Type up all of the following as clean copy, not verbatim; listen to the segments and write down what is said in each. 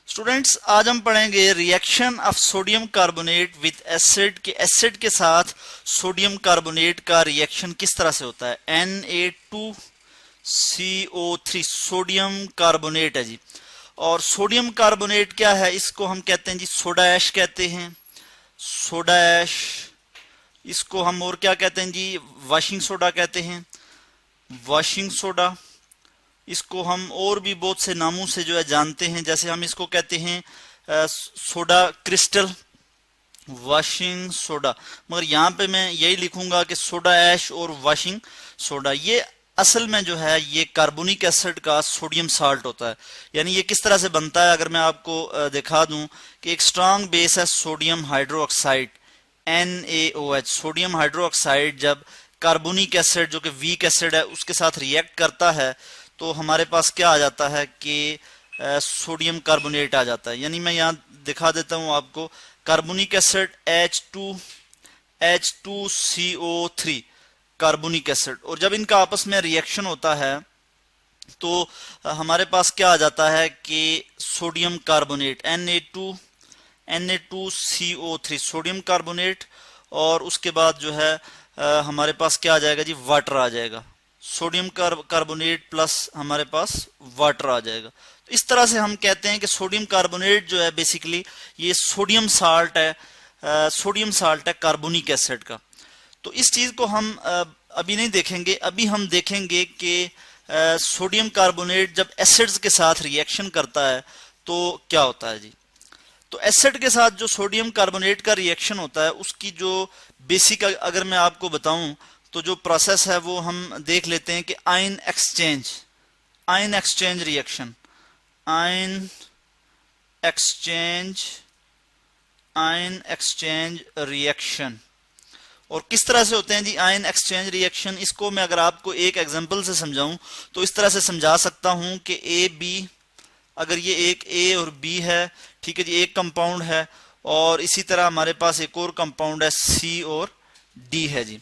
Students, आज हम पढ़ेंगे reaction of sodium carbonate with acid के एसिड के साथ सोडियम कार्बोनेट का रिएक्शन किस तरह से होता है। Na2CO3 सोडियम कार्बोनेट है जी। और सोडियम कार्बोनेट क्या है, इसको हम कहते हैं जी सोडा ऐश कहते हैं। सोडा ऐश, इसको हम और क्या कहते हैं जी, वॉशिंग सोडा कहते हैं, वॉशिंग सोडा। इसको हम और भी बहुत से नामों से जो है जानते हैं, जैसे हम इसको कहते हैं सोडा क्रिस्टल, वॉशिंग सोडा। मगर यहाँ पे मैं यही लिखूंगा कि सोडा ऐश और वॉशिंग सोडा। ये असल में जो है ये कार्बोनिक एसिड का सोडियम साल्ट होता है। यानी ये किस तरह से बनता है, अगर मैं आपको दिखा दूं कि एक स्ट्रांग बेस है sodium hydroxide NaOH। Sodium hydroxide जब कार्बोनिक एसिड जो कि वीक एसिड है उसके साथ रिएक्ट करता है तो हमारे पास क्या आ जाता है कि सोडियम कार्बोनेट आ जाता है। यानी मैं यहाँ दिखा देता हूँ आपको, carbonic acid H2CO3 carbonic acid, और जब इनका आपस में रिएक्शन होता है तो हमारे पास क्या आ जाता है कि sodium carbonate Na2CO3 sodium carbonate, और उसके बाद जो है हमारे पास क्या आ जाएगा जी, वाटर आ जाएगा। सोडियम कार्बोनेट प्लस हमारे पास वाटर आ जाएगा। तो इस तरह से हम कहते हैं कि सोडियम कार्बोनेट जो है बेसिकली ये सोडियम साल्ट है, सोडियम साल्ट है कार्बोनिक एसिड का। तो इस चीज को हम अभी नहीं देखेंगे। अभी हम देखेंगे कि सोडियम कार्बोनेट जब एसिड्स के साथ रिएक्शन करता है तो क्या होता है जी। तो एसिड के साथ जो सोडियम कार्बोनेट का रिएक्शन होता है उसकी जो बेसिक अगर मैं आपको बताऊं तो जो प्रोसेस है वो हम देख लेते हैं कि ion exchange reaction, ion exchange reaction. और किस तरह से होते हैं जी आयन एक्सचेंज रिएक्शन, इसको मैं अगर आपको एक एग्जांपल से समझाऊं तो इस तरह से समझा सकता हूं कि A-B, अगर ये एक A और B है, ठीक है जी, एक कंपाउंड है, और इसी तरह हमारे पास एक और कंपाउंड है C और D है जी।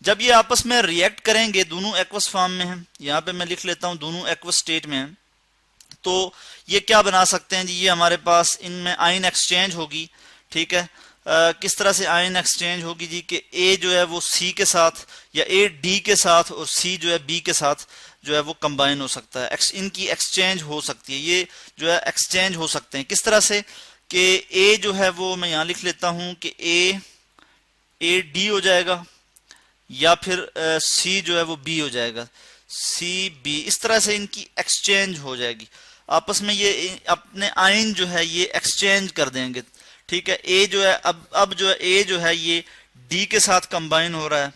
जब ये आपस में रिएक्ट करेंगे, दोनों एक्वस फॉर्म में हैं, यहाँ पे मैं लिख लेता हूं दोनों एक्वस स्टेट में हैं, तो ये क्या बना सकते हैं जी, ये हमारे पास इनमें आयन एक्सचेंज होगी। ठीक है, किस तरह से आयन एक्सचेंज होगी जी कि A जो है वो C के साथ, या A D के साथ, और C जो है B के साथ जो है वो कंबाइन हो सकता है, इनकी एक्सचेंज हो सकती है। ये जो है एक्सचेंज हो सकते हैं किस तरह से कि A जो है वो मैं यहाँ लिख लेता हूं कि A D हो जाएगा, या फिर C जो है वो B हो जाएगा, C B। इस तरह से इनकी एक्सचेंज हो जाएगी आपस में, ये अपने आयन जो है ये एक्सचेंज कर देंगे। ठीक है, A जो है अब जो है A जो है ये D के साथ कंबाइन हो रहा है,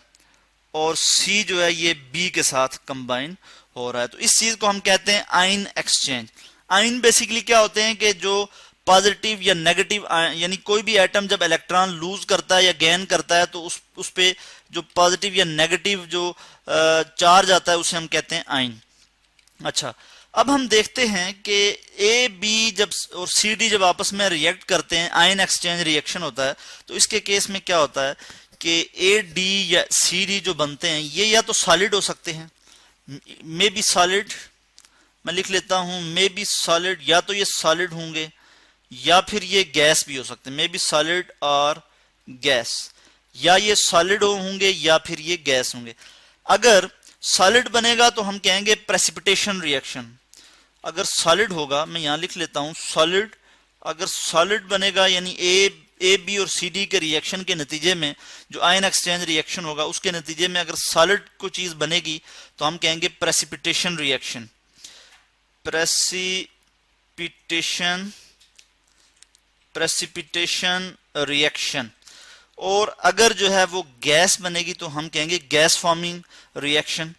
और C जो है ये B के साथ कंबाइन हो रहा है। तो इस चीज को हम कहते हैं आयन एक्सचेंज। आयन बेसिकली क्या होते हैं कि जो पॉजिटिव या नेगेटिव, यानी कोई भी एटम जब इलेक्ट्रॉन लूज करता है या गेन करता है तो उस पे जो पॉजिटिव या नेगेटिव जो चार्ज आता है उसे हम कहते हैं आयन। अच्छा, अब हम देखते हैं कि A, B जब और C, D जब आपस में रिएक्ट करते हैं, आयन एक्सचेंज रिएक्शन होता है, तो इसके केस में क्या होता है कि A, D या C, D जो बनते हैं ये या तो सॉलिड हो सकते हैं, मे बी सॉलिड, मैं लिख लेता हूं मे बी सॉलिड, या तो ये सॉलिड होंगे या फिर ये गैस भी हो सकते हैं, मे बी सॉलिड और गैस, या ये सॉलिड होंगे या फिर ये गैस होंगे। अगर सॉलिड बनेगा तो हम कहेंगे प्रेसिपिटेशन रिएक्शन। अगर सॉलिड होगा, मैं यहां लिख लेता हूं सॉलिड, अगर सॉलिड बनेगा यानी A, B और C, D के रिएक्शन के नतीजे में जो आयन एक्सचेंज रिएक्शन होगा उसके नतीजे में अगर सॉलिड कोई चीज बनेगी तो हम कहेंगे प्रेसिपिटेशन रिएक्शन, प्रेसिपिटेशन रिएक्शन। और अगर जो है वो गैस बनेगी तो हम कहेंगे गैस फॉर्मिंग रिएक्शन।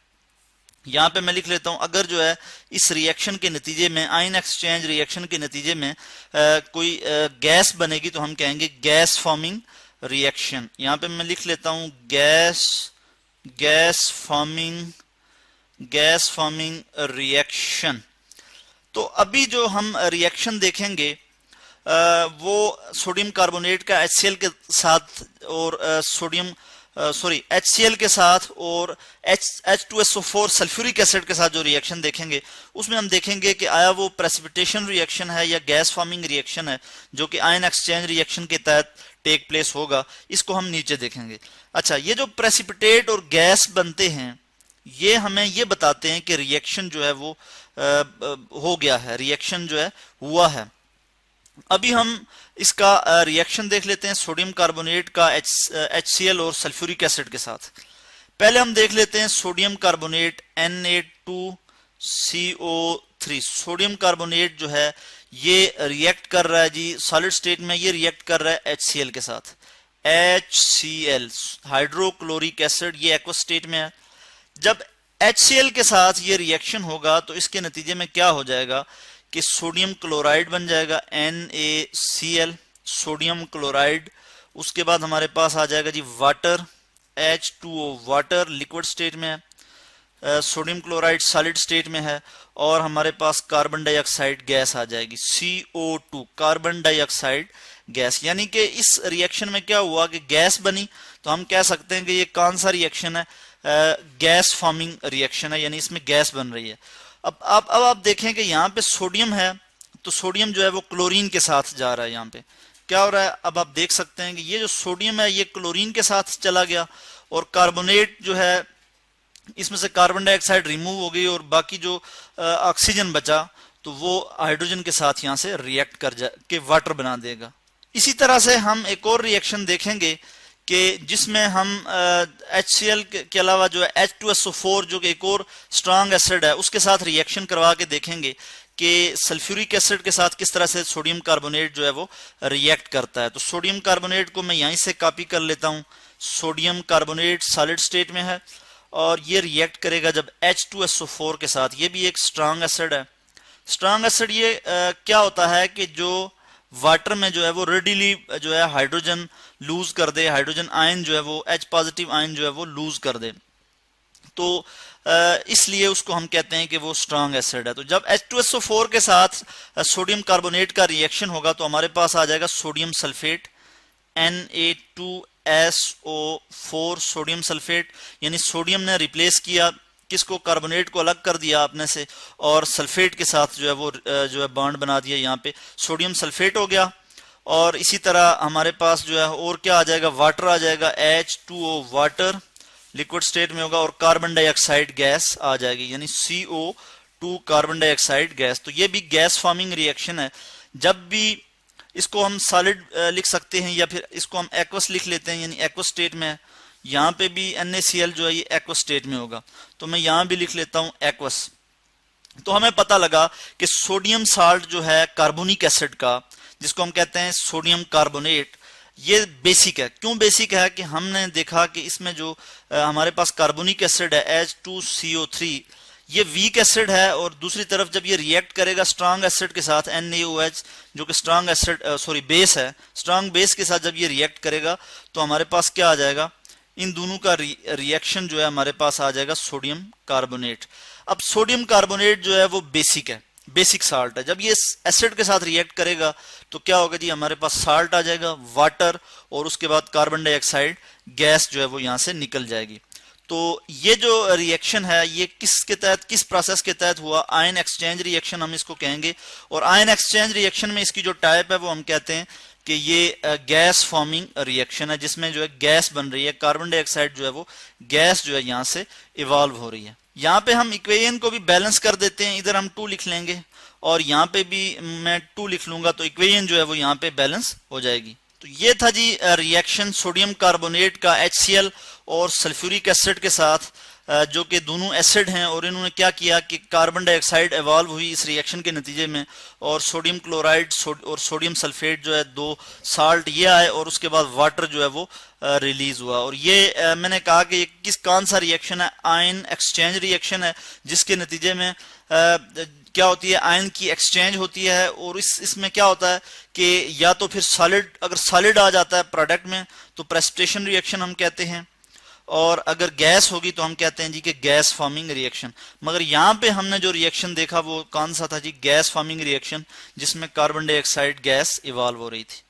यहां पे मैं लिख लेता हूं, अगर जो है इस रिएक्शन के नतीजे में, आयन एक्सचेंज रिएक्शन के नतीजे में कोई गैस बनेगी तो हम कहेंगे गैस फॉर्मिंग रिएक्शन। यहां पे मैं लिख लेता हूं गैस फॉर्मिंग रिएक्शन। तो अभी जो हम रिएक्शन देखेंगे वो सोडियम कार्बोनेट का HCl के साथ और सोडियम सॉरी HCl के साथ और H2SO4 सल्फ्यूरिक एसिड के साथ जो रिएक्शन देखेंगे उसमें हम देखेंगे कि आया वो प्रेसिपिटेशन रिएक्शन है या गैस फॉर्मिंग रिएक्शन है, जो कि आयन एक्सचेंज रिएक्शन के तहत टेक प्लेस होगा। इसको हम नीचे देखेंगे। अच्छा, ये जो प्रेसिपिटेट और गैस बनते हैं ये हमें ये बताते हैं कि रिएक्शन जो है वो हो गया है, रिएक्शन जो है हुआ है। अभी हम इसका रिएक्शन देख लेते हैं सोडियम कार्बोनेट का HCl और सल्फ्यूरिक एसिड के साथ। पहले हम देख लेते हैं sodium carbonate Na2CO3। Sodium carbonate जो है ये रिएक्ट कर रहा है जी सॉलिड स्टेट में, ये रिएक्ट कर रहा है HCl के साथ। HCl हाइड्रोक्लोरिक एसिड, ये एक्वस स्टेट में है। जब HCl के साथ ये रिएक्शन होगा तो इसके नतीजे में क्या हो जाएगा कि सोडियम क्लोराइड बन जाएगा NaCl, सोडियम क्लोराइड। उसके बाद हमारे पास आ जाएगा जी water, H2O water liquid state में है, सोडियम क्लोराइड सॉलिड स्टेट में है, और हमारे पास कार्बन डाइऑक्साइड गैस आ जाएगी CO2 कार्बन डाइऑक्साइड गैस। यानी कि इस रिएक्शन में क्या हुआ कि गैस बनी, तो हम कह सकते हैं कि ये कौन सा रिएक्शन है, गैस फॉर्मिंग रिएक्शन है, यानी इसमें गैस बन रही है। अब आप देखें कि यहाँ पे सोडियम है तो सोडियम जो है वो क्लोरीन के साथ जा रहा है। यहाँ पे क्या हो रहा है, अब आप देख सकते हैं कि ये जो सोडियम है ये क्लोरीन के साथ चला गया, और कार्बोनेट जो है इसमें से कार्बन डाइऑक्साइड रिमूव हो गई और बाकी जो ऑक्सीजन बचा तो वो हाइड्रोजन के साथ यहाँ से रिएक्ट कर के वाटर बना देगा। इसी तरह से हम एक और रिएक्शन देखेंगे कि जिसमें हम HCl के अलावा जो है H2SO4 जो कि एक और स्ट्रांग एसिड है उसके साथ रिएक्शन करवा के देखेंगे कि सल्फ्यूरिक एसिड के साथ किस तरह से सोडियम कार्बोनेट जो है वो रिएक्ट करता है। तो सोडियम कार्बोनेट को मैं यहीं से कॉपी कर लेता हूँ। सोडियम कार्बोनेट सॉलिड स्टेट में है और ये रिएक्ट करेगा जब H2SO4 के साथ। ये भी एक स्ट्रांग एसिड है। स्ट्रांग एसिड ये क्या होता है कि जो वाटर में जो है वो रेडिली जो है हाइड्रोजन लूज कर दे, हाइड्रोजन आयन जो है वो H पॉजिटिव आयन जो है वो लूज कर दे, तो इसलिए उसको हम कहते हैं कि वो स्ट्रांग एसिड है। तो जब H2SO4 के साथ सोडियम कार्बोनेट का रिएक्शन होगा तो हमारे पास आ जाएगा sodium sulphate Na2SO4 sodium sulphate, यानी सोडियम ने रिप्लेस किया किसको, कार्बोनेट को अलग कर दिया अपने से और सल्फेट के साथ जो है वो जो है बॉन्ड बना दिया, यहाँ पे सोडियम सल्फेट हो गया। और इसी तरह हमारे पास जो है और क्या आ जाएगा, वाटर आ जाएगा, H2O वाटर लिक्विड स्टेट में होगा, और कार्बन डाइऑक्साइड गैस आ जाएगी यानी CO2 कार्बन डाइऑक्साइड गैस। तो ये भी गैस फॉर्मिंग रिएक्शन है। जब भी इसको हम सॉलिड लिख सकते हैं या फिर इसको हम एक्वस लिख लेते हैं यानी एक्वस स्टेट में है। यहाँ पे भी NaCl जो है ये एक्वस स्टेट में होगा, तो मैं यहाँ भी लिख लेता हूँ एक्वस। तो हमें पता लगा कि सोडियम साल्ट जो है कार्बोनिक एसिड का, जिसको हम कहते हैं सोडियम कार्बोनेट, ये बेसिक है। क्यों बेसिक है कि हमने देखा कि इसमें जो हमारे पास कार्बोनिक एसिड है H2CO3 ये वीक एसिड है, और दूसरी तरफ जब ये रिएक्ट करेगा स्ट्रांग एसिड के साथ NaOH जो कि स्ट्रांग एसिड बेस है, स्ट्रांग बेस के साथ जब ये रिएक्ट करेगा तो हमारे पास क्या आ जाएगा, इन दोनों का रिएक्शन जो है हमारे पास आ जाएगा सोडियम कार्बोनेट। अब सोडियम कार्बोनेट जो है वो बेसिक है, बेसिक साल्ट है। जब ये एसिड के साथ रिएक्ट करेगा तो क्या होगा जी, हमारे पास साल्ट आ जाएगा, वाटर, और उसके बाद कार्बन डाइऑक्साइड गैस जो है वो यहाँ से निकल जाएगी। तो ये जो रिएक्शन है ये किसके तहत, किस प्रोसेस के तहत हुआ, आयन एक्सचेंज रिएक्शन हम इसको कहेंगे। और आयन एक्सचेंज रिएक्शन में इसकी जो टाइप है वो हम कहते हैं कि ये गैस फॉर्मिंग रिएक्शन है, जिसमें जो है गैस बन रही है, कार्बन डाइऑक्साइड जो है वो गैस जो है यहाँ से इवॉल्व हो रही है। यहाँ पे हम इक्वेशन को भी बैलेंस कर देते हैं, इधर हम 2 लिख लेंगे और यहाँ पे भी मैं 2 लिख लूंगा, तो इक्वेशन जो है वो यहाँ पे बैलेंस हो जाएगी। तो ये था जी रिएक्शन सोडियम कार्बोनेट का HCl और सल्फ्यूरिक एसिड के साथ, जो कि दोनों एसिड हैं, और इन्होंने क्या किया कि कार्बन डाइऑक्साइड इवॉल्व हुई इस रिएक्शन के नतीजे में, और सोडियम क्लोराइड और सोडियम सल्फेट जो है 2 साल्ट ये आए, और उसके बाद वाटर जो है वो रिलीज हुआ। और ये मैंने कहा कि ये कौन सा रिएक्शन है, आयन एक्सचेंज रिएक्शन है, जिसके नतीजे में क्या होती है, आयन की एक्सचेंज होती है। और इसमें क्या होता है कि या तो फिर सॉलिड, अगर सॉलिड आ जाता है प्रोडक्ट में तो प्रेसिपिटेशन रिएक्शन हम कहते हैं, और अगर गैस होगी तो हम कहते हैं जी कि गैस फॉर्मिंग रिएक्शन। मगर यहाँ पे हमने जो रिएक्शन देखा वो कौन सा था जी, गैस फॉर्मिंग रिएक्शन, जिसमें कार्बन डाइऑक्साइड गैस इवॉल्व हो रही थी।